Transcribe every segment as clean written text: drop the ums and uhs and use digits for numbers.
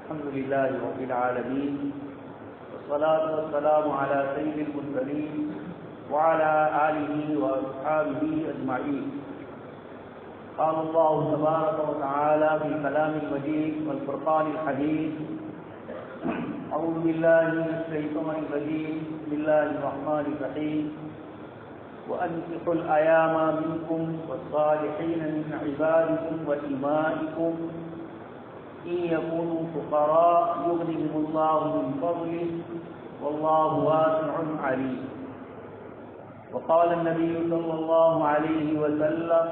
الحمد لله رب العالمين والصلاة والسلام على سيد المرسلين وعلى آله وأصحابه أجمعين. قال الله تبارك وتعالى في كلام المجيد والفرقان الحميد: أعوذ بالله من الشيطان الرجيم، بسم الله الرحمن الرحيم: وأنكحوا الأيام منكم والصالحين من عبادكم وإمائكم إن يكونوا فقراء يغنهم الله من فضله والله واسع عليم. وقال النبي صلى الله عليه وسلم: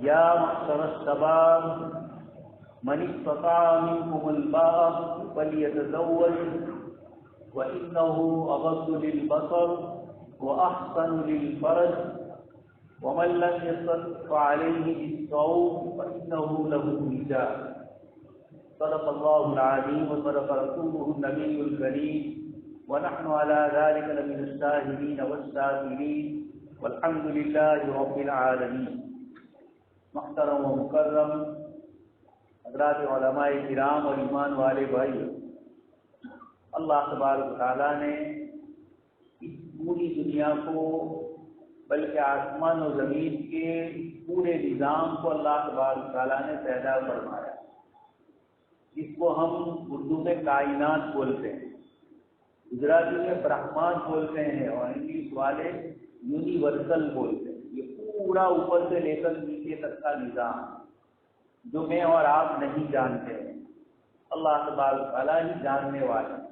يا معشر الشباب من استطاع منكم الباء فليتزوج وإنه أغض للبصر وأحسن للفرج ومن لم يستطع فعليه بالصوم فإنه له وجاء. صدق الله العظيم وصدق رسوله النبي الكريم ونحن على ذلك لمن الشاهدين والشاكرين والحمد لله رب العالمين. محترم و مکرم حضرات علماء کرام اور ایمان والے بھائی، اللہ تبارک و تعالیٰ نے اس پوری دنیا کو بلکہ آسمان و زمین کے پورے نظام کو اللہ تبارک و تعالیٰ نے پیدا فرمایا، جس کو ہم اردو میں کائنات بولتے ہیں، گجراتی میں برہمان بولتے ہیں اور انگلش والے یونیورسل بولتے ہیں۔ یہ پورا اوپر سے لے کر نیچے تک کا نظام جو میں اور آپ نہیں جانتے ہیں، اللہ تبارک و تعالیٰ ہی جاننے والے ہیں۔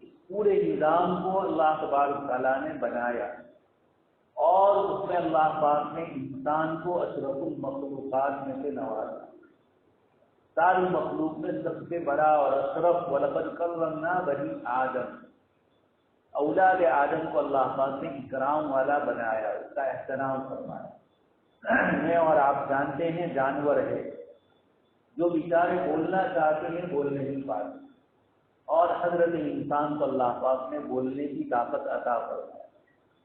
اس پورے نظام کو اللہ تبارک و تعالیٰ نے بنایا اور اس میں اللہ پاک نے انسان کو اشرف المخلوقات میں سے نوازا۔ ساری مخلوق میں سب سے بڑا اور اشرف وَلَقَدْ كَرَّمْنَا بَنِي آدم، اولاد آدم کو اللہ پاک نے اکرام والا بنایا، اس کا احترام فرمایا۔ میں اور آپ جانتے ہیں جانور ہے جو بیچارے بولنا چاہتے ہیں بول نہیں پاتے، اور حضرت انسان کو اللہ پاک نے بولنے کی طاقت عطا فرمائی،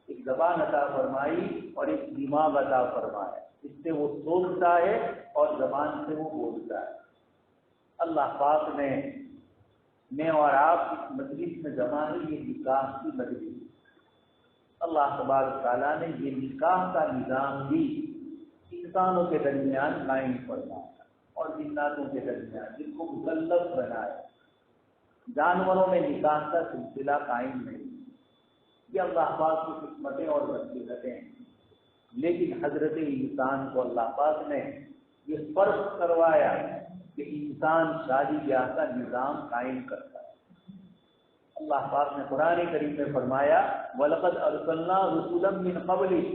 ایک زبان عطا فرمائی اور ایک دماغ عطا فرمایا، اس سے وہ سوچتا ہے اور زبان سے وہ بولتا ہے۔ اللہ پاک نے میں اور آپ اس مجلس میں جمع ہے، یہ نکاح کی مجلس۔ اللہ تبارک تعالیٰ نے یہ نکاح کا نظام بھی انسانوں کے درمیان قائم فرمایا اور جناتوں کے درمیان، جن کو مکلف بنایا۔ جانوروں میں نکاح کا سلسلہ قائم نہیں، یہ اللہ پاک کی حکمتیں اور بصیرتیں ہیں، لیکن حضرت انسان کو اللہ پاک نے یہ فرض کروایا کہ انسان شادی بیاہ کا نظام قائم کرتا ہے۔ اللہ پاک نے قرآن کریم میں فرمایا: وَلَقَدْ أَرْسَلْنَا رُسُلًا مِّن قَبْلِكَ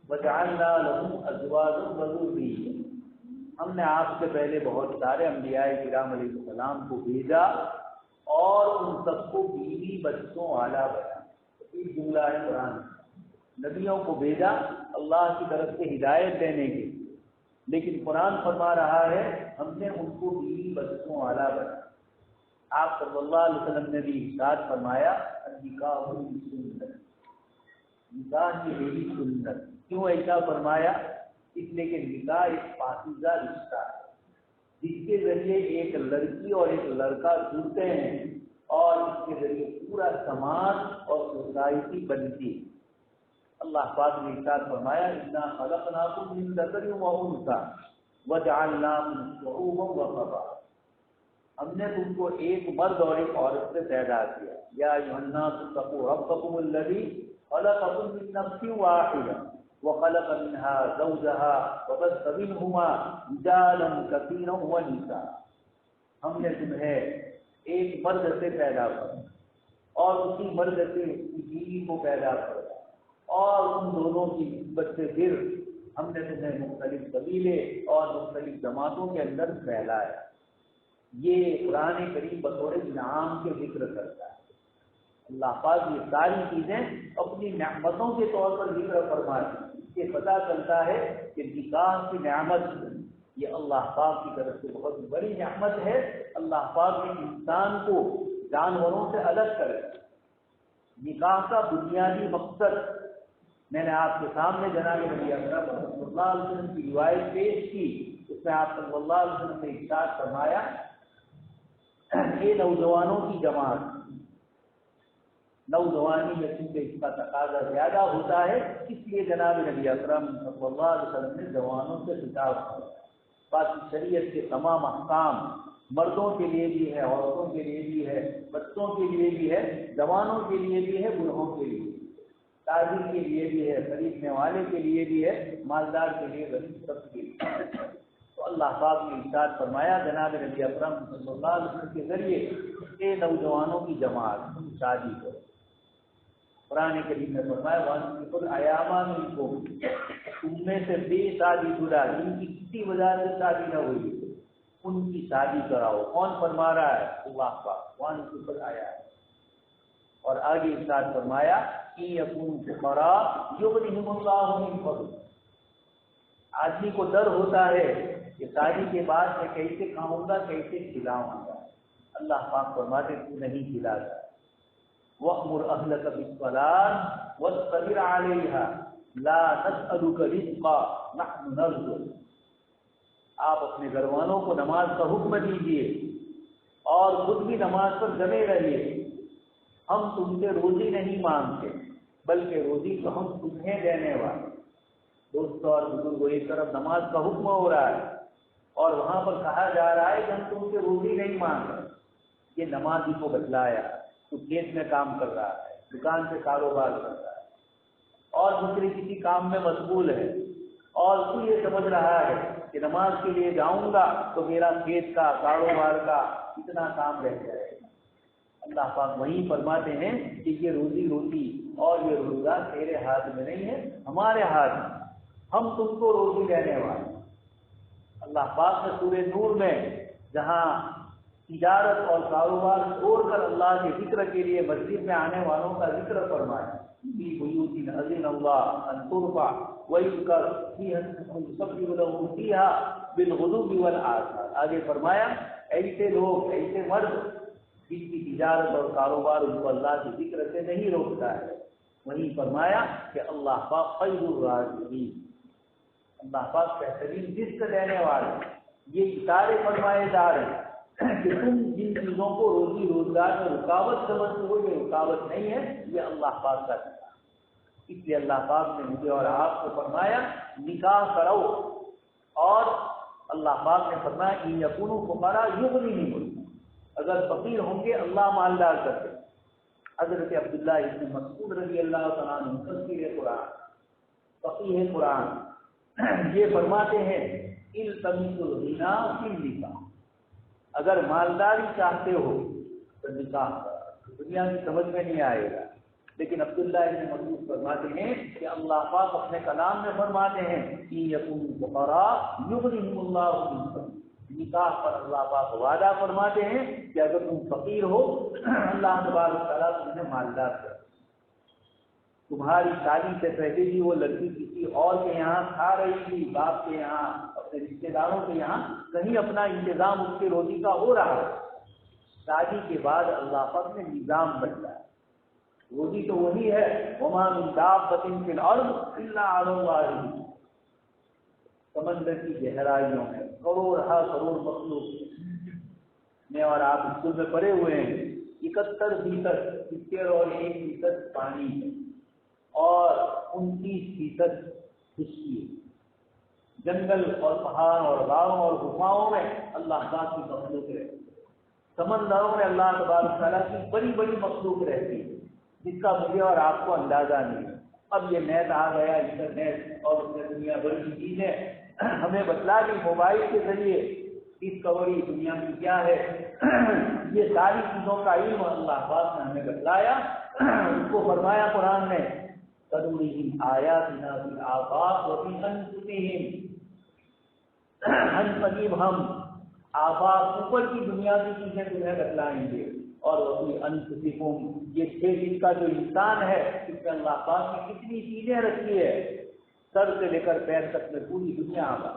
وَجَعَلْنَا لَهُمْ أَزْوَاجًا وَذُرِّيَّةً۔ ہم نے آپ سے پہلے بہت سارے انبیاء کرام علیہ السلام کو بھیجا اور ان سب کو بیوی بچوں والا بنا۔ یہ جملہ ہے قرآن، نبیوں کو بھیجا اللہ کی طرف سے ہدایت دینے کے، لیکن قرآن فرما رہا ہے ہم نے ان کو بیوی بچوں والا بنا۔ آپ صلی اللہ علیہ وسلم نے بھی ارشاد فرمایا: النکاح سنت، نکاح کی میری سنت۔ کیوں ایسا فرمایا؟ اس لیے کہ نکاح ایک پاکیزہ رشتہ ہے جس کے ذریعے ایک لڑکی اور ایک لڑکا جڑتے ہیں اور اس کے ذریعے پورا سماج اور سوسائٹی بنتی ہے۔ اللہ پاک نے ارشاد فرمایا: اِنَّا خَلَقْنَاكُم مِّن ذَكَرٍ وَأُنثَىٰ وَجَعَلْنَاكُمْ شُعُوبًا وَقَبَائِلَ۔ ہم نے تم کو ایک مرد اور ایک عورت سے پیدا کیا۔ یا ایھا الناس اتقوا ربکم الذی خلقکم من نفس واحدہ وخلق منها زوجها وبث منهما رجالا كثيرا ونساء۔ ہم نے تمہیں ایک مرد سے پیدا کیا اور اسی مرد سے اس کی بیوی کو پیدا کیا، اور ان دونوں کی نسبت سے پھر ہم نے تمہیں مختلف قبیلے اور مختلف جماعتوں کے اندر پھیلایا۔ یہ قرآن کریم بطور انعام کے ذکر کرتا ہے۔ اللہ پاک یہ ساری چیزیں اپنی نعمتوں کے طور پر ذکر فرماتی ہیں۔ اس سے پتہ چلتا ہے کہ نکاح کی نعمت یہ اللہ پاک کی طرف سے بہت بڑی نعمت ہے۔ اللہ پاک نے انسان کو جانوروں سے الگ کر دیا۔ نکاح کا بنیادی مقصد میں نے آپ کے سامنے جناب نبی اکرم صلی اللہ علیہ وسلم کی روایت پیش کی، اس میں آپ صلی اللہ علیہ وسلم نے ارشاد فرمایا اے نوجوانوں کی جماعت، نوجوانی میں چونکہ اس کا تقاضا زیادہ ہوتا ہے، اس لیے جناب نبی اکرم صلی اللہ علیہ وسلم نے جوانوں سے خطاب کیا۔ باقی شریعت کے تمام احکام مردوں کے لیے بھی ہے، عورتوں کے لیے بھی ہے، بچوں کے لیے بھی ہے، جوانوں کے لیے بھی ہے، بوڑھوں کے لیے بھی، تاجر کے لیے بھی ہے، خریدنے والے کے لیے بھی ہے، مالدار کے لیے، غریب سب کے لیے۔ تو اللہ پاک نے ارشاد فرمایا جناب نبی اکرم صلی اللہ علیہ وسلم کے ذریعے، اے نوجوانوں کی جماعت، تم شادی کرو۔ قرآن کریم نے فرمایا وَأَنكِحُوا الْأَيَامَ مِنكُمْ، تم میں سے بے شادی شدہ جن کی کسی وجہ سے شادی نہ ہوئی ان کی شادی کراؤ۔ کون فرما رہا ہے؟ اللہ پاک۔ وَأَنكِحُوا الْأَيَامَ، اور آگے ارشاد فرمایا إِن يَكُونُوا فُقَرَاءَ يُغْنِهِمُ اللَّهُ مِن فَضْلِهِ۔ آدمی کو ڈر ہوتا ہے کہ شادی کے بعد میں کیسے کھاؤں گا، کیسے کھلاؤں گا۔ اللہ پاک فرماتے تو نہیں کھلاتا۔ وَأْمُرْ أَهْلَكَ بِالصَّلَاةِ وَاصْطَبِرْ عَلَيْهَا لَا نَسْأَلُكَ رِزْقًا نَحْنُ نَرْزُقُكَ۔ آپ اپنے گھر والوں کو نماز کا حکم دیجیے اور خود بھی نماز پر جمے رہیے۔ ہم تم سے روزی نہیں مانگتے بلکہ روزی تو ہم تمہیں دینے والے۔ دوستوں اور بزرگوں، ایک طرف نماز کا حکم ہو رہا ہے اور وہاں پر کہا جا رہا ہے کہ ہم تم سے روزی نہیں مانگ رہے۔ یہ نمازی کو بتلایا تو کھیت میں کام کر رہا ہے، دکان سے کاروبار کر رہا ہے اور دوسرے کسی کام میں مشغول ہے، اور تو یہ سمجھ رہا ہے کہ نماز کے لیے جاؤں گا تو میرا کھیت کا، کاروبار کا اتنا کام رہ جائے گا۔ اللہ پاک وہیں فرماتے ہیں کہ یہ روزی روٹی اور یہ روزگار تیرے ہاتھ میں نہیں ہے، ہمارے ہاتھ میں، ہم تم کو روزی دینے والے۔ اللہ پاک نے سورہ نور میں جہاں تجارت اور کاروبار چھوڑ کر اللہ کے ذکر کے لیے مسجد میں آنے والوں کا ذکر فرمایا، فی بیوت اذن اللہ ان ترفع ویذکر فیہا اسمہ یسبح لہ فیہا بالغدو والآصال۔ آگے فرمایا ایسے لوگ، ایسے مرد جن کی تجارت اور کاروبار ان کو اللہ کے ذکر سے نہیں روکتا ہے۔ وہیں فرمایا کہ اللہ پاک خیر الرازقین، اللہ پاک بہترین رزق دینے والے۔ یہ اشارے فرمائے جا رہے ہیں کہ تم جن چیزوں کو روزی روزگار میں رکاوٹ سمجھتے ہو، یہ رکاوٹ نہیں ہے، یہ اللہ پاک کا ہے۔ اس لیے اللہ پاک نے مجھے اور آپ کو فرمایا نکاح کرو، اور اللہ پاک نے فرمایا ان یکونوا فقراء یغنیہم اللہ، اگر فقیر ہوں گے اللہ مالدار کر دے۔ حضرت عبداللہ ابن مسعود رضی اللہ تعالیٰ عنہ مفسر قرآن، فقیہ قرآن، یہ فرماتے ہیں التمسوا الغنى فی النکاح، اگر مالداری چاہتے ہو تو نکاح کرو، دنیا کی سمجھ میں نہیں آئے گا۔ لیکن عبداللہ ابن مسعود فرماتے ہیں کہ اللہ پاک اپنے کلام میں فرماتے ہیں کہ یکونوا فقراء یغنیہم اللہ من فضلہ، نکاح پر اللہ پاک وعدہ فرماتے ہیں کہ اگر تم فقیر ہو اللہ تبارک تعالیٰ تمہیں مالدار کر۔ تمہاری شادی سے پہلے بھی وہ لڑکی کسی اور کے یہاں کھا رہی تھی، باپ کے یہاں، اپنے رشتے داروں کے یہاں، کہیں اپنا انتظام اس کے روزی کا ہو رہا ہے۔ شادی کے بعد اللہ پاک نے نظام بدلا، روزی تو وہی ہے، وما من دابۃ فی الارض الا علی اللہ، سمندر کی گہرائیوں میں کروڑ ہا کروڑ مخلوق، میں اور آپ اسکول میں پڑھے ہوئے ہیں 71% 70 اور 1% پانی ہے اور 29% خشکی ہے۔ جنگل اور پہاڑ اور غاروں اور گفاؤں میں اللہ پاک کی مخلوق رہتی ہے، سمندروں میں اللہ تبارک تعالیٰ کی بڑی بڑی مخلوق رہتی ہے جس کا مجھے اور آپ کو اندازہ نہیں ہے۔ اب یہ نیٹ آ گیا، انٹرنیٹ اور اس میں دنیا بھر کی چیزیں ہمیں بتلا دی، موبائل کے ذریعے ڈسکوری دنیا کی کیا ہے، یہ ساری چیزوں کا علم اللہ پاک نے ہمیں بتلایا۔ اس کو فرمایا قرآن میں سنُرِيهِمْ آیاتنا فی الآفاق وفی انفسہم، ہم قریب ہم آفاق اوپر کی دنیا کی چیزیں تمہیں بتلائیں گے، اور وفی انفسکم، یہ 6 دن کا جو انسان ہے اس میں اللہ پاک نے کتنی چیزیں رکھی ہے، سر سے لے کر پیر تک میں پوری دنیا کا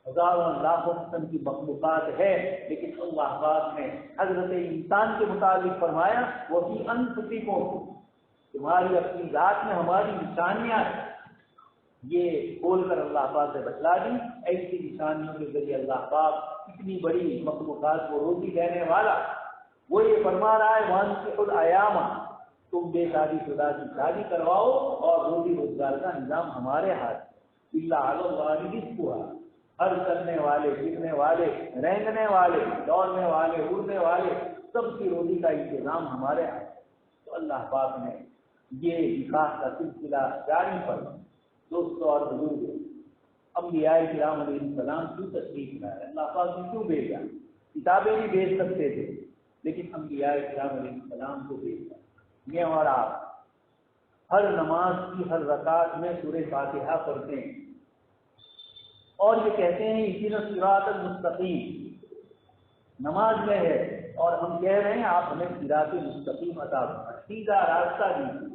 ہزاروں لاکھوں قسم کی مخلوقات ہے، لیکن اللہ پاک نے حضرت انسان کے متعلق فرمایا وفی انفسکم، تمہاری اپنی ذات میں ہماری نشانیاں ہیں۔ یہ بول کر اللہ پاک سے بتلا دی، ایسی نشانیوں کے ذریعے اللہ پاک اتنی بڑی مخلوقات کو روزی دینے والا، وہ یہ فرما رہا ہے وانکحوا الایام، تم بے شادی شدہ کی شادی کرواؤ اور روزی روزگار کا نظام ہمارے ہاتھ، الا علی اللہ رزقها، ہر چلنے والے، پھرنے والے، رینگنے والے، دوڑنے والے، اڑنے والے، سب کی روزی کا انتظام ہمارے ہاتھ۔ تو اللہ پاک نے یہ نکاح کا سلسلہ جاری پر دوستوں اور بزرگوں، انبیاء کرام علیہ السلام کیوں تشریف لائے؟ اللہ پاک نے کیوں بھیجا؟ کتابیں بھی بھیج سکتے تھے، لیکن انبیاء کرام علیہ السلام کو بھیجا۔ میں اور آپ ہر نماز کی ہر رکعت میں سورہ فاتحہ پڑھتے ہیں اور یہ کہتے ہیں اہدنا الصراط المستقیم، نماز میں ہے اور ہم کہہ رہے ہیں آپ ہمیں صراط مستقیم عطا فرمائیں، سیدھا راستہ دیجیے۔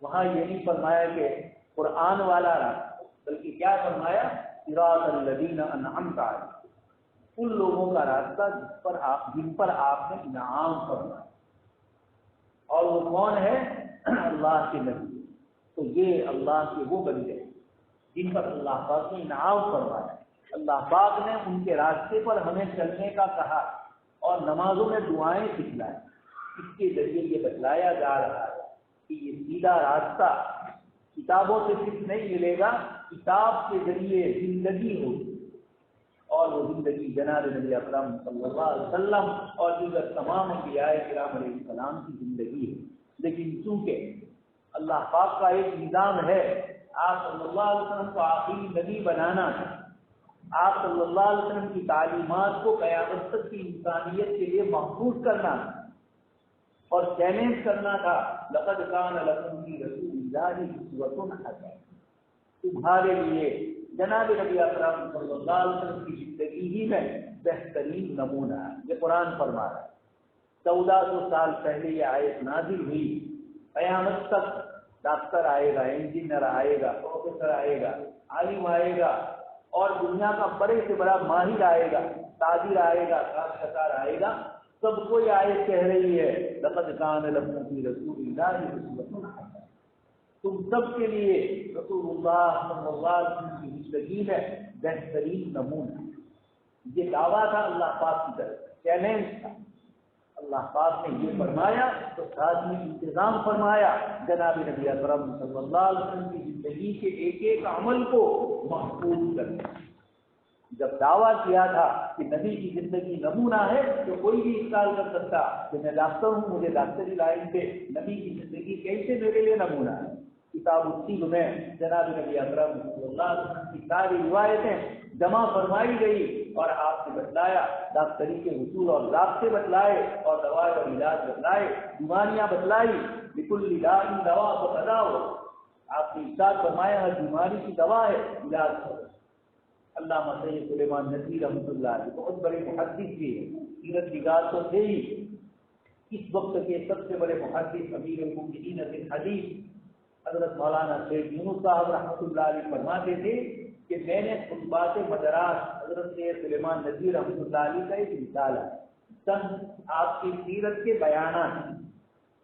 وہاں یہ نہیں فرمایا کہ قرآن والا راستہ، بلکہ کیا فرمایا؟ صراط الذین انعمت علیہم، ان لوگوں کا راستہ جن پر آپ نے انعام فرمایا، اور وہ کون ہے؟ اللہ کے نبی۔ تو یہ اللہ کے وہ بندے جن پر اللہ پاک نے انعام فرمایا، اللہ پاک نے ان کے راستے پر ہمیں چلنے کا کہا اور نمازوں میں دعائیں سکھلائیں۔ اس کے ذریعے یہ بتلایا جا رہا ہے کہ یہ سیدھا راستہ کتابوں سے صرف نہیں ملے گا، کتاب کے ذریعے زندگی ہوگی، اور وہ زندگی جناب نبی اکرم صلی اللہ علیہ وسلم اور دیگر تمام انبیاء کرام علیہ السلام کی زندگی ہے۔ لیکن چونکہ اللہ پاک کا ایک نظام ہے، آپ صلی اللہ علیہ وسلم کو آخری نبی بنانا ہے، آپ صلی اللہ علیہ وسلم کی تعلیمات کو قیامت تک کی انسانیت کے لیے محفوظ کرنا اور چیلنج کرنا تھا۔ لقد کان لکم فی رسول اللہ اسوۃ حسنہ، تمہارے لیے جناب نبی اکرم صلی اللہ علیہ وسلم کی زندگی ہی میں بہترین نمونہ ہے۔ یہ قرآن فرما رہا ہے۔ 1400 سال پہلے یہ آیت نازل ہوئی، قیامت تک ڈاکٹر آئے گا، انجینئر آئے گا، پروفیسر آئے گا، عالم آئے گا، اور دنیا کا بڑے سے بڑا ماہر آئے گا، تاجر آئے گا، کاشتکار آئے گا، سب کو یہ آیت کہہ رہی ہے لقد کان لکم فی رسول اللہ اسوۃ حسنہ، تم سب کے لیے رسول اللہ صلی اللہ علیہ وسلم کی زندگی میں بہترین نمونہ۔ یہ دعویٰ تھا اللہ پاک کی طرف، چیلنج تھا۔ اللہ پاک نے یہ فرمایا تو ساتھ میں انتظام فرمایا جناب نبی اکرم صلی اللہ علیہ وسلم کی زندگی کے ایک ایک عمل کو محفوظ کرنا۔ جب دعویٰ کیا تھا کہ نبی کی زندگی نمونہ ہے تو کوئی بھی انکار کر سکتا کہ میں ڈاکٹر ہوں، مجھے ڈاکٹری لائن پہ نبی کی زندگی کیسے میرے لیے نمونہ ہے؟ کتاب الطب میں جناب نبی اکرم صلی اللہ علیہ وسلم کی ساری روایتیں جمع فرمائی گئی اور آپ نے بتلایا، ڈاکٹری کے اصول اور ضابطے بتلائے اور دوا اور علاج بتلائے، بیماریاں بتلائی۔ لکل داء دوا فتداؤ، آپ نے ارشاد فرمایا ہر بیماری کی دوا ہے، علاج کرو۔ علامہ سید سلیمان ندوی رحمۃ اللہ علیہ بہت بڑے محدث بھی ہیں، سیرت نگار تو تھے ہی، اس وقت کے سب سے بڑے محدث امیر المؤمنین فی الحدیث حضرت مولانا شیخ یونس صاحب رحمۃ اللہ علیہ فرماتے تھے کہ میں نے خطبات مدراس حضرت سید سلیمان ندوی رحمۃ اللہ علیہ کا ایک رسالہ آپ کی سیرت کے بیانات،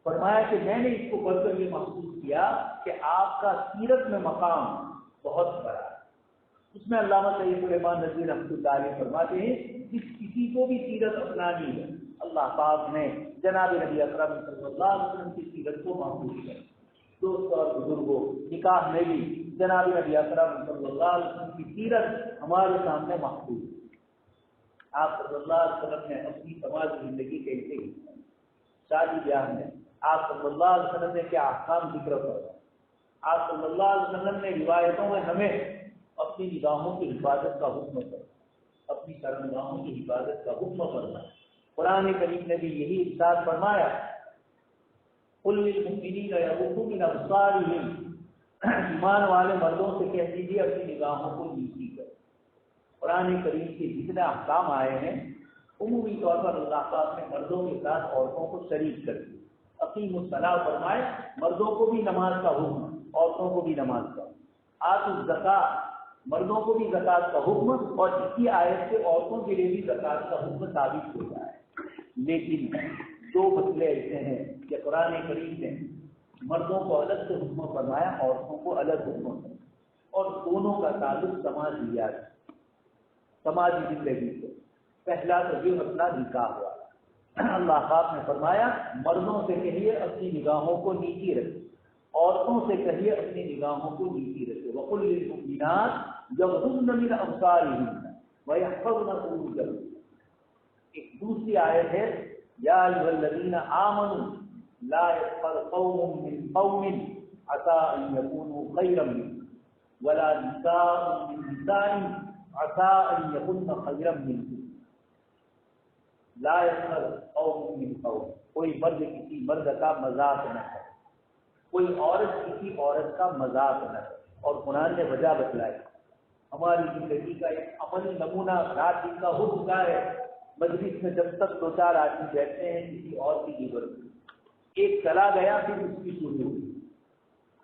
فرمایا کہ میں نے اس کو پڑھ کر یہ محسوس کیا کہ آپ کا سیرت میں مقام بہت بڑا ہے۔ اس میں علامہ سید سلیمان ندوی رحمۃ اللہ علیہ فرماتے ہیں جس کسی کو بھی سیرت اپنانی ہے، اللہ پاک نے جناب نبی اکرم صلی اللہ علیہ وسلم کی سیرت کو محفوظ کیا۔ دوستوں اور بزرگوں، نکاح میں بھی جناب نبی اکرم صلی اللہ علیہ وسلم کی سیرت ہمارے سامنے محفوظ ہے۔ آپ صلی اللہ علیہ وسلم نے اپنی سماجی زندگی کیسے کی، شادی بیاہ میں آپ صلی اللہ علیہ وسلم نے کیا احکام ذکر کرا، آپ صلی اللہ علیہ وسلم نے روایتوں میں ہمیں اپنی نگاہوں کی حفاظت کا حکم کرا، اپنی شرمگاہوں کی حفاظت کا حکم کرنا۔ قرآن کریم نے بھی یہی ارشاد فرمایا، قل للمؤمنین یغضوا من ابصارہم، ایمان والے مردوں سے کہہ دیجیے اپنی نگاہوں کو نیچی کریں۔ قرآن کریم کے جتنے احکام آئے ہیں عمومی طور پر اللہ پاک نے مردوں کے ساتھ عورتوں کو شریک کر دیا۔ اقیموا الصلاۃ فرمائے، مردوں کو بھی نماز کا حکم، عورتوں کو بھی نماز کا حکم۔ آتوا الزکاۃ، مردوں کو بھی زکوٰۃ کا حکم، اور اسی آیت سے عورتوں کے لیے بھی زکوٰۃ کا حکم ثابت ہوتا ہے۔ لیکن دو مسئلے ایسے ہیں کہ قرآن کریم نے مردوں کو الگ سے حکم فرمایا، عورتوں کو الگ حکم فرمایا، اور دونوں کا تعلق سماجی زندگی سے۔ پہلا تو یہ مسئلہ نکاح ہوا۔ اللہ پاک نے فرمایا مردوں سے کہیے اپنی نگاہوں کو نیچی رکھیں، عورتوں سے کہیے اپنی نگاہوں کو نیچی رکھیں۔ وَقُلْ لِلْمُؤْمِنَاتِ يَغْضُضْنَ مِنْ أَبْصَارِهِنَّ وَيَحْفَظْنَ فُرُوجَهُنَّ۔ ایک دوسری آیت ہے یا ایھا الذین آمنوا لا یسخر قوم من قوم عسى ان یکونوا خیرا منهم ولا نساء من نساء عسى ان یکن خیرا منهم۔ لا یسخر قوم من قوم، کوئی مرد کسی مرد کا مذاق نہ کرے، کوئی عورت کسی عورت کا مذاق نہ کرے۔ اور قرآن نے وجہ بتلائی، ہماری زندگی کا ایک عملی نمونہ رات دن کا ہو چکا ہے۔ مجلس میں جب تک دو چار آدمی بیٹھتے ہیں کسی اور کی غیبت میں، ایک چلا گیا پھر اس کی شروع ہوئی۔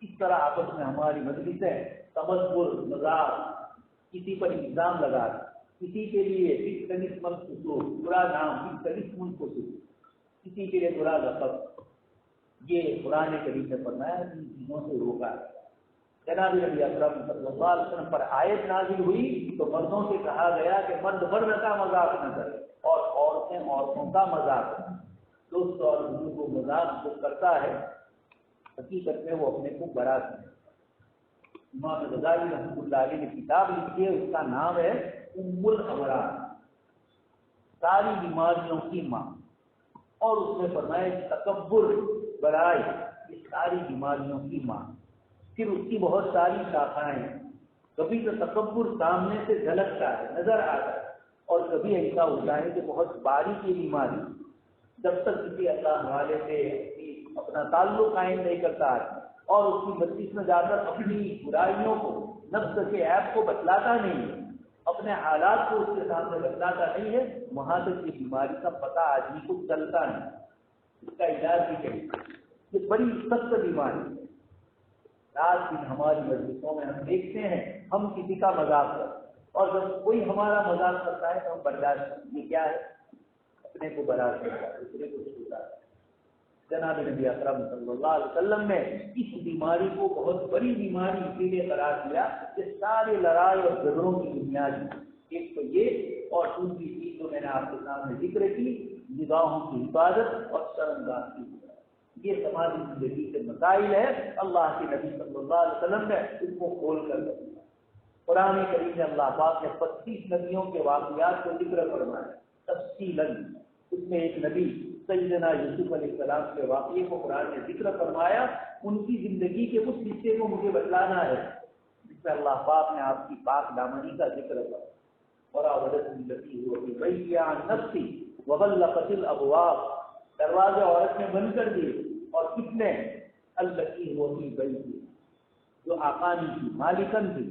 اس طرح آپس میں ہماری مجلسیں تمسخر، مذاق، کسی پر الزام لگا، کسی کے لیے برا نام، کسی کے لیے برا لقب، یہ قرآن کریم نے فرمایا ان چیزوں سے روکا ہے۔ جناب نبی اکرم صلی اللہ علیہ وسلم پر آیت نازل ہوئی تو مردوں سے کہا گیا کہ مرد مرد کا مذاق نہ کرے اور عورتیں عورتوں کا مذاق کریں۔ دوست اور بزرگ کو مذاق جو کرتا ہے حقیقت میں وہ اپنے کو بڑا سمجھتا ہے۔ امام غزالی رحمۃ اللہ علیہ نے کتاب لکھی ہے، اس کا نام ہے ام الامراض، ساری بیماریوں کی ماں، اور اس میں فرمایا تکبر، بڑائی، یہ ساری بیماریوں کی ماں۔ پھر اس کی بہت ساری شاخائیں ہیں، کبھی تو تکبر سامنے سے جھلکتا ہے، نظر آتا ہے، اور کبھی ایسا ہوتا ہے کہ بہت باریکی بیماری، جب تک کسی اللہ والے سے اپنا تعلق قائم نہیں کرتا ہے اور اس کی مجلس میں جا کر اپنی برائیوں کو، نفس کے عیب کو بتلاتا نہیں ہے، اپنے حالات کو اس کے سامنے بتلاتا نہیں ہے، وہاں تک یہ بیماری کا پتہ آدمی کو چلتا نہیں، اس کا علاج بھی چاہیے۔ یہ بڑی سخت بیماری ہے۔ رات دن ہماری مجلسوں میں ہم دیکھتے ہیں ہم کسی کا مذاق کرتے ہیں، اور جب کوئی ہمارا مذاق کرتا ہے تو ہم برداشت کرتے ہیں۔ یہ کیا ہے؟ اپنے کو برداشت کرتا ہے، دوسرے کو چھوتا ہے۔ جناب نبی اکرم صلی اللہ علیہ وسلم نے اس بیماری کو بہت بڑی بیماری اسی لیے قرار دیا کہ سارے لڑائی اور جھگڑوں کی بنیاد ہے۔ ایک تو یہ، اور دوسری چیز جو میں نے آپ کے سامنے ذکر کی، نگاہوں کی حفاظت اور شرمگاہ کی حفاظت۔ یہ سماجی زندگی کے مسائل ہے، اللہ کے نبی صلی اللہ علیہ وسلم نے اس کو کھول کر دیا۔ قرآن کریم میں اللہ پاک نے 25 نبیوں کے واقعات کو ذکر فرمایا تفصیلاً۔ اس میں ایک نبی سیدنا یوسف علیہ السلام کے واقعے کو قرآن نے ذکر فرمایا۔ ان کی زندگی کے اس حصے کو مجھے بتلانا ہے جس میں اللہ پاک نے آپ کی پاک دامنی کا ذکر کیا۔ اور نفسی وغلقت الابواب، دروازے عورت نے بند کر دیے، اور کتنے التی ہوتی گئی تھی جو آقانی تھی، مالکن تھی،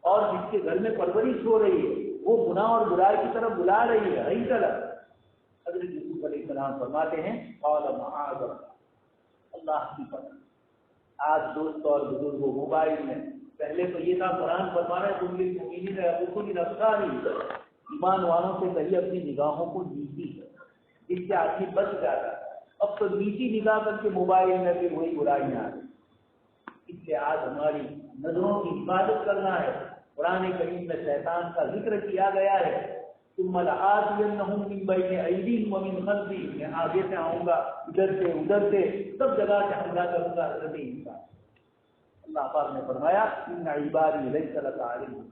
اور جس کے گھر میں پرورش ہو رہی ہے وہ گناہ اور برائی کی طرف بلا رہی ہے، ہی طرف۔ حضرت یوسف علیہ السلام فرماتے ہیں قال معاذ اللہ کی پناہ۔ آج دوست اور بزرگوں موبائل میں، پہلے تو یہ تھا قرآن فرما رہا ہے تم بھی مومنین یغضوا من ابصارہم، ایمان والوں سے کہیے اپنی نگاہوں کو نیچی کر، جس سے آدمی بچ جاتا ہے۔ اب تو نیچی نگاہ کر کے موبائل میں بھی وہی برائیاں آ رہی، اس لیے آج ہماری نظروں کی حفاظت کرنا ہے۔ قرآن کریم میں شیطان کا ذکر کیا گیا ہے، ثم لآتینہم من بین ایدیہم ومن خلفہم، میں آگے سے آؤں گا، ادھر سے ادھر سے، سب جگہ سے حملہ کروں گا حضرت انسان۔ اللہ پاک نے فرمایا ان عبادی لیس لک علیہم،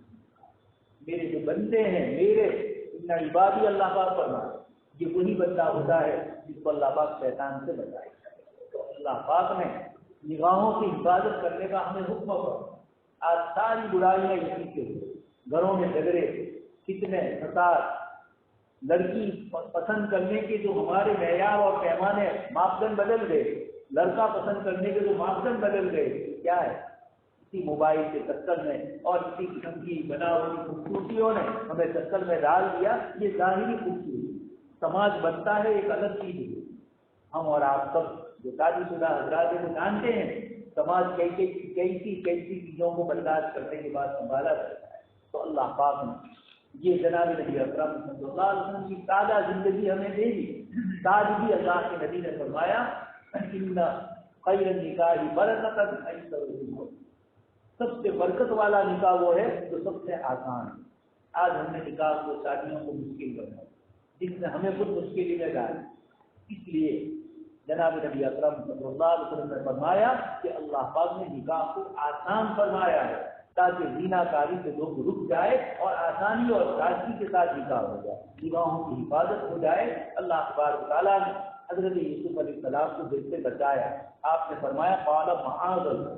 میرے جو بندے ہیں میرے، ان عبادی، اللہ پاک فرمایا یہ وہی بندہ ہوتا ہے جس کو اللہ پاک شیطان سے بچائے۔ تو اللہ پاک نے نگاہوں کی حفاظت کرنے کا ہمیں حکم کرا۔ آج ساری برائیاں اسی کے ہوئے، گھروں میں جھگڑے، فتنے، فساد، لڑکی پسند کرنے کے جو ہمارے معیار اور پیمانے ماپدنڈ بدل گئے، لڑکا پسند کرنے کے جو ماپدنڈ بدل گئے، کیا ہے؟ اسی موبائل کے چکر میں اور اسی قسم کی بناوٹی خوبصورتیوں نے ہمیں چکر میں ڈال دیا۔ یہ ظاہری خوبصورتی، سماج بنتا ہے ایک الگ چیز ہے۔ ہم اور آپ سب جو شادی شدہ حضرات کو جانتے ہیں سماج کیسی چیزوں کو برداشت کرنے کے بعد سنبھالا جاتا ہے۔ تو اللہ پاک نے یہ جناب نبی اکرم صلی اللہ علیہ وسلم کی سادہ زندگی ہمیں دے دی۔ سادگی اللہ کے نبی نے فرمایا ان خیر النکاح برکۃ ایسر، سب سے برکت والا نکاح وہ ہے جو سب سے آسان ہے۔ آج ہم نے نکاح کو، شادیوں کو مشکل بنا، جس نے ہمیں خود مشکل میں ڈالا۔ اس لیے جناب نبی اکرم صلی اللہ علیہ وسلم نے فرمایا کہ اللہ پاک نے نکاح کو آسان فرمایا ہے تاکہ زنا کاری سے لوگ رک جائے اور آسانی اور سادگی کے ساتھ نکاح ہو جائے، نگاہوں کی حفاظت ہو جائے۔ اللہ تبارک و تعالیٰ نے حضرت یوسف علیہ السلام کو دل سے بچایا۔ آپ نے فرمایا قال معاذ اللہ،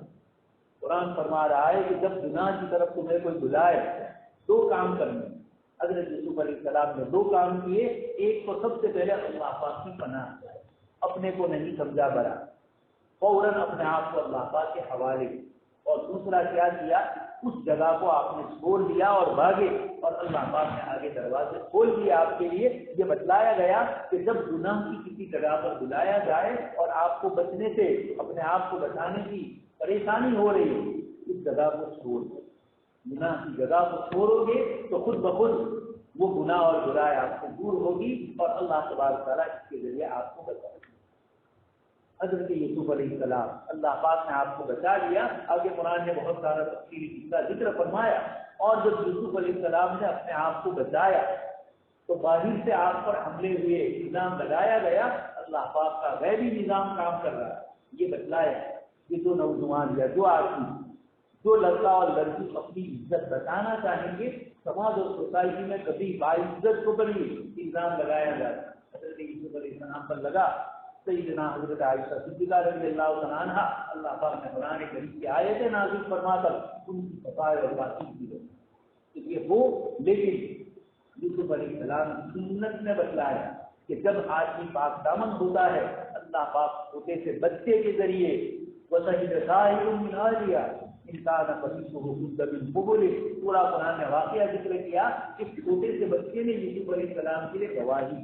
قرآن فرما رہا ہے کہ جب گناہ کی طرف تمہیں کوئی بلائے دو کام کرنے، حضرت یوسف علیہ السلام نے دو کام کیے۔ ایک تو سب سے پہلے اللہ پاک کی پناہ، اپنے کو نہیں سمجھا برا، فوراً اپنے آپ کو اللہ پاک کے حوالے، اور دوسرا کیا کیا، اس جگہ کو آپ نے چھوڑ دیا اور بھاگے، اور اللہ پاک نے آگے دروازے کھول دیے آپ کے لیے۔ یہ بتلایا گیا کہ جب گناہ کی کسی جگہ پر بلایا جائے اور آپ کو بچنے سے، اپنے آپ کو بچانے کی پریشانی ہو رہی ہے، اس جگہ کو چھوڑ دو۔ گناہ کی جگہ کو چھوڑو گے تو خود بخود وہ گناہ اور برائی آپ سے دور ہوگی، اور اللہ تبارک تعالیٰ اس کے ذریعے آپ کو بچائے گا۔ حضرت یوسف علیہ السلام، اللہ پاک نے آپ کو بچا لیا۔ آگے قرآن نے بہت سارا تفصیلی کا ذکر فرمایا۔ اور جب یوسف علیہ السلام نے اپنے آپ کو بچایا تو باہر سے آپ پر حملے ہوئے، نظام لگایا گیا، اللہ پاک کا غیبی نظام کام کر رہا ہے۔ یہ بتلایا یہ دو نوجوان یا دو آدمی، جو لڑکا اور لڑکی اپنی عزت بچانا چاہیں گے، سماج اور سوسائٹی میں کبھی باعزت کو بڑی الزام لگایا جاتا ہے۔ حضرت یوسف علیہ السلام پر لگا، سیدنا حضرت عائشہ صدیقہ رضی اللہ تعالیٰ عنہا، اللہ پاک نے قرآن کریم کی آیتیں نازل فرما کر ان کی صفائی اور باتچیت کی ہے کہ وہ، لیکن یوسف علیہ السلام کی سنت نے بتلایا کہ جب آدمی پاک دامن ہوتا ہے، اللہ پاک چھوٹے سے بچے کے ذریعے وَشَهِدَ شَاهِدٌ مِّنْ أَهْلِهَا إِنْ كَانَ قَمِيصُهُ قُدَّ مِنْ قُبُلٍ۔ پورا قرآن نے واقعہ ذکر کیا کہ چھوٹے سے بچے نے یوسف علیہ السلام کے لیے گواہی۔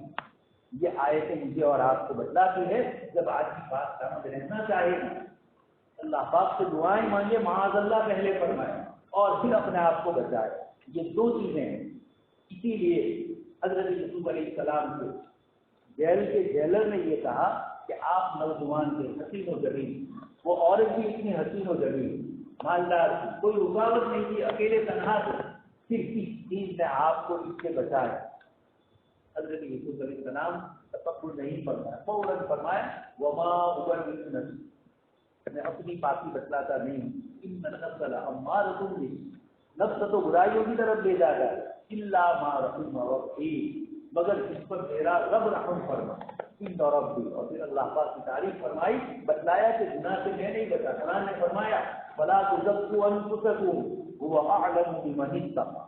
یہ آیتیں مجھے اور آپ کو بتلاتی ہے جب آدمی پاک دامن رہنا چاہے، اللہ پاک سے دعائیں مانگے، معاذ اللہ پہلے فرمائے، اور پھر اپنے آپ کو بچائے۔ یہ دو چیزیں ہیں۔ اسی لیے حضرت یوسف علیہ السلام کو جیل کے جیلر نے یہ کہا کہ آپ نوجوان تھے، حسین و جمیل، وہ عورت بھی اتنی حسین و جمیل، مالدار تھی، کوئی رکاوٹ نہیں تھی، اکیلے تنہا تھے، صرف اس چیز نے آپ کو اس سے بچایا۔ حضرت یوسف علیہ السلام تفکر نہیں فرمایا، فوراً فرمایا وما ابرئ نفسی، میں اپنی پاکی بتلاتا نہیں ہوں، ان النفس لامارۃ بالسوء، نفس تو برائیوں کی طرف لے جاتا ہے، الا ما رحم ربی، مگر جس پر میرا رب رحم فرمائے، ان ربی، اور پھر اللہ پاک کی تعریف فرمائی، بتلایا کہ گناہ سے میں نہیں بچا۔ قرآن نے فرمایا فلا تزکوا انفسکم هو اعلم بمن اتقى،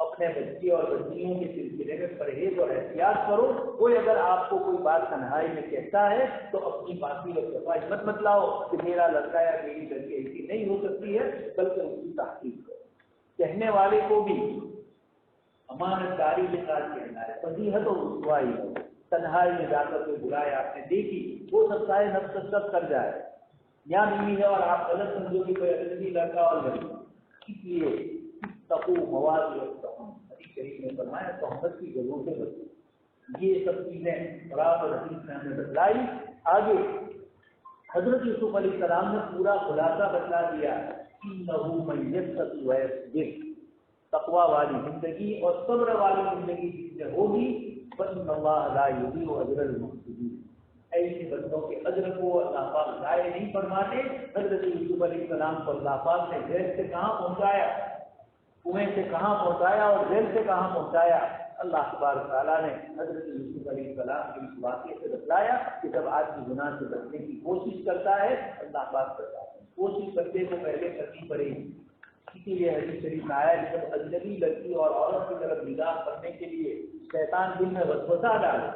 اپنے بچے اور بچیوں کے سلسلے میں پرہیز اور احتیاط کرو۔ کوئی اگر آپ کو کوئی بات تنہائی میں کہتا ہے تو اپنی پاکی اور صفائی مت بتلاؤ کہ میرا لڑکا یا میری لڑکی ایسی نہیں ہو سکتی ہے، بلکہ اس کی تحقیق کرو۔ کہنے والے کو بھی امانت داری کے ساتھ کہنا ہے، فضیحت اور رسوائی ہو، تنہائی میں جا کر کوئی برائی آپ نے دیکھی، ہو سکتا ہے نفس سب کر جائے، یا بیوی ہے اور آپ غلط سمجھو کہ کوئی اجنبی لڑکا اور لڑکی، اس لیے تقو مواد حدیث شریف نے فرمایا تہمت کی جگہوں سے بچو۔ یہ سب چیزیں قرآن اور حدیث نے ہمیں بتلائی۔ آگے حضرت یوسف علیہ السلام نے پورا خلاصہ بتلا دیا، انہ من یتقی ویصبر، تقوی والی زندگی اور صبر والی زندگی جس میں ہوگی، فإن اللہ لا یضیع اجر المحسنین، ایسے بندوں کے اجر کو اللہ پاک ضائع نہیں فرماتے۔ حضرت یوسف علیہ السلام کو اللہ پاک نے جیل سے کہاں پہنچایا، کنویں سے کہاں پہنچایا اور جیل سے کہاں پہنچایا، اللہ تبارک تعالیٰ نے حضرت یوسف علیہ السلام کے اس واقعے سے بتلایا کہ جب آدمی گناہ سے بچنے کی کوشش کرتا ہے اللہ پاک کرتا ہے، کوشش کرنے کو پہلے کرنی پڑے گی۔ اسی لیے حدیث شریف میں آیا کہ جب اجنبی لڑکی اور عورت کی طرف نگاہ کرنے کے لیے شیطان دل میں وسوسہ ڈالے،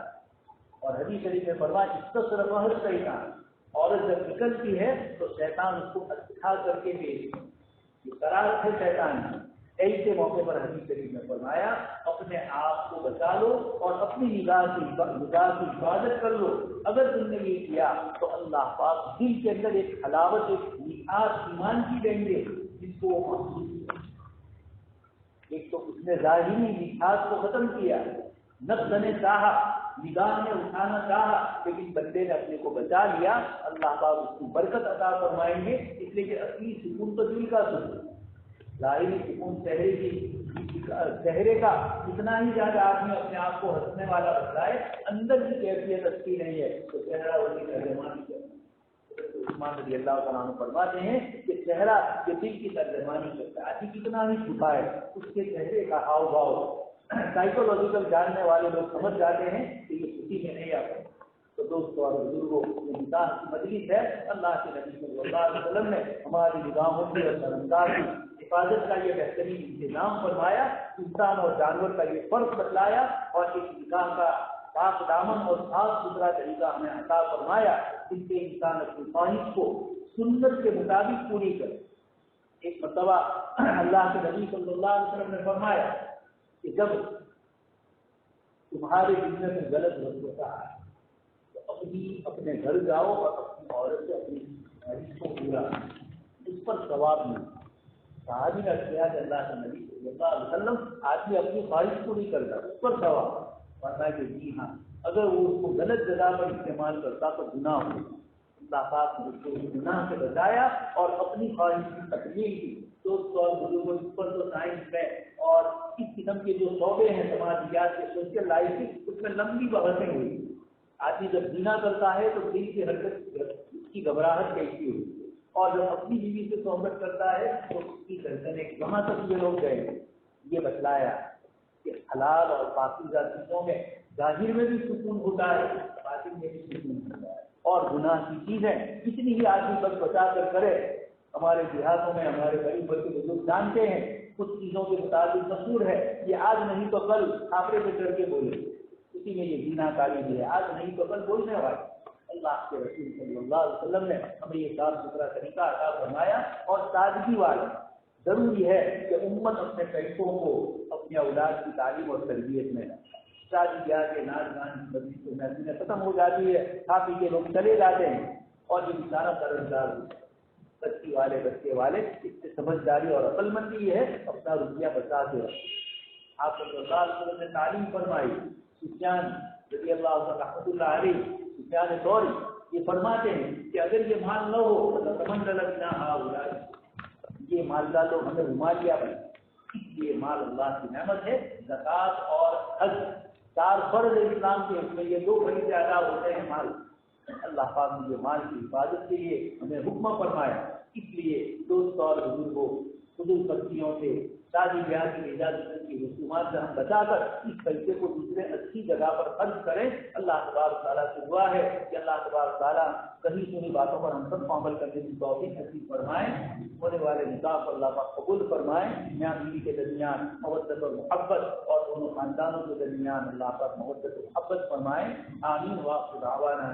اور حدیث شریف میں فرمایا استصرف ہر شیطان، عورت جب نکلتی ہے تو شیطان اس کو اچھا کر کے بھیجتا ہے، یہ قرار ہے شیطان کی۔ ایسے موقع پر حدیث شریف میں فرمایا اپنے آپ کو بچا لو اور اپنی نگاہ کی حفاظت کر لو۔ اگر تم نے یہ کیا تو اللہ پاک دل کے اندر ایک حلاوت، ایک مٹھاس ایمان کی دیں گے جس کو وہ ایک تو اس نے ظاہری مٹھاس کو ختم کیا، نفس نے چاہا، نگاہ نے اٹھانا چاہا، لیکن بندے نے اپنے کو بچا لیا، اللہ پاک اس کو برکت عطا فرمائیں گے، اس لیے کہ اصلی سکون تو دل کا سکون، ظاہری سکون چہرے کا جتنا ہی زیادہ آدمی اپنے آپ کو ہنسنے والا بتلائے، اندر کی کیفیت اچھی نہیں ہے تو چہرہ وہی ترجمانی کرتا ہے۔ عثمان رضی اللہ تعالیٰ عنہ فرماتے ہیں کہ چہرہ یہ دل کی ترجمانی کرتا ہے، آدمی کتنا بھی چھپا ہے اس کے چہرے کا ہاؤ بھاؤ سائیکولوجیکل جاننے والے لوگ سمجھ جاتے ہیں کہ یہ خوشی میں نہیں آتا۔ تو دوستوں اور بزرگوں، یہ نکاح کی مجلس ہے، اللہ کے نبی صلی اللہ علیہ وسلم نے ہماری نگاہوں کی اور سرمدار کی حفاظت کا یہ بہترین انتظام فرمایا، انسان اور جانور کا یہ فرق بتلایا اور ایک نکاح کا پاک دامن اور صاف ستھرا طریقہ ہمیں عطا فرمایا جن سے انسان اپنی خواہش کو سنت کے مطابق پوری کرے۔ ایک مرتبہ اللہ کے نبی صلی اللہ علیہ وسلم نے فرمایا کہ جب تمہارے بزنس میں غلط وقت آئے تو اپنے گھر جاؤ اور اپنی عورت سے اپنی خواہش کو پورا اس پر ثواب ملے۔ صحابی نے کیا کہ اللہ کے نبی صلی اللہ علیہ وسلم آدمی اپنی خواہش پوری کرتا اس پر ثواب، فرمایا کہ جی ہاں، اگر وہ اس کو غلط جگہ پر استعمال کرتا تو گناہ ہوگا۔ اللہ پاک نے اس کو گناہ سے بچایا اور اپنی خواہش کی تکمیل کی۔ دوستوں اور بزرگوں، اس پر تو سائنس میں اور اس قسم کے جو شعبے ہیں سماجیات کے سوشل لائف کی، اس میں لمبی بحثیں ہوئی۔ آدمی جب زنا کرتا ہے تو دل کی حرکت کی گھبراہٹ کیسی ہوتی ہے، اور جب اپنی بیوی سے صحبت کرتا ہے تو اس کی دھڑکنیں کہاں تک یہ لوگ گئے۔ یہ بتلایا کہ حلال اور پاکیزہ چیزوں میں ظاہر میں بھی سکون ہوتا ہے، باطن میں بھی سکون ہوتا ہے، اور گناہ کی چیزیں کتنی ہی آدمی بس بچا کر کرے۔ ہمارے دیہاتوں میں ہمارے غریب بڑے بزرگ جانتے ہیں کچھ چیزوں کے مطابق مشہور ہے، یہ آج نہیں تو کل کھاپڑے پہ چڑھ کے بولے، اسی میں یہ زنا کاری بھی ہے، آج نہیں تو کل بولنے والے۔ اللہ کے رسول صلی اللہ علیہ وسلم نے ہمیں یہ صاف ستھرا طریقہ عطا فرمایا اور سادگی والا۔ ضروری ہے کہ امت اپنے پیسوں کو اپنے اولاد کی تعلیم اور تربیت میں شادی بیاہ کے ناچ گان کی مجلس سے محفلیں ختم ہو جاتی ہے، کھا پی کے لوگ چلے جاتے ہیں اور یہ بیچارہ قرضدار بچے والے اس سے سمجھداری اور عقل مندی یہ ہے اپنا روپیہ بچا کے رکھیں۔ آپ صلی اللہ علیہ وسلم نے تعلیم فرمائی، سفیان رضی اللہ علیہ سفیان ثوری یہ فرماتے ہیں کہ اگر یہ مال نہ ہو یہ مالدار لوگ ہمیں گھما لیا بھائی، اس لیے مال اللہ کی نعمت ہے۔ زکوٰۃ اور حج 4 فرض اسلام کے اس میں یہ 2 بڑی ادا ہوتے ہیں مال۔ اللہ پاک نے مال کی حفاظت کے لیے ہمیں حکم فرمایا، اس لیے دوست اور بزرگوں فضول خرچیوں سے شادی بیاہ کی اجازت کی رسومات سے ہم بچا کر اس پیسے کو دوسرے اچھی جگہ پر خرچ کریں۔ اللہ تبارک تعالیٰ سے دعا ہے کہ اللہ تبارک تعالیٰ کہیں سنی باتوں پر ہم سب کو عمل کرنے کی توفیق نصیب فرمائیں، ہونے والے نکاح کو اللہ پاک قبول فرمائیں، میاں بیوی کے درمیان مودت اور محبت اور دونوں خاندانوں کے درمیان اللہ پاک مودت اور محبت فرمائیں۔ آمین۔ وآخر دعوانا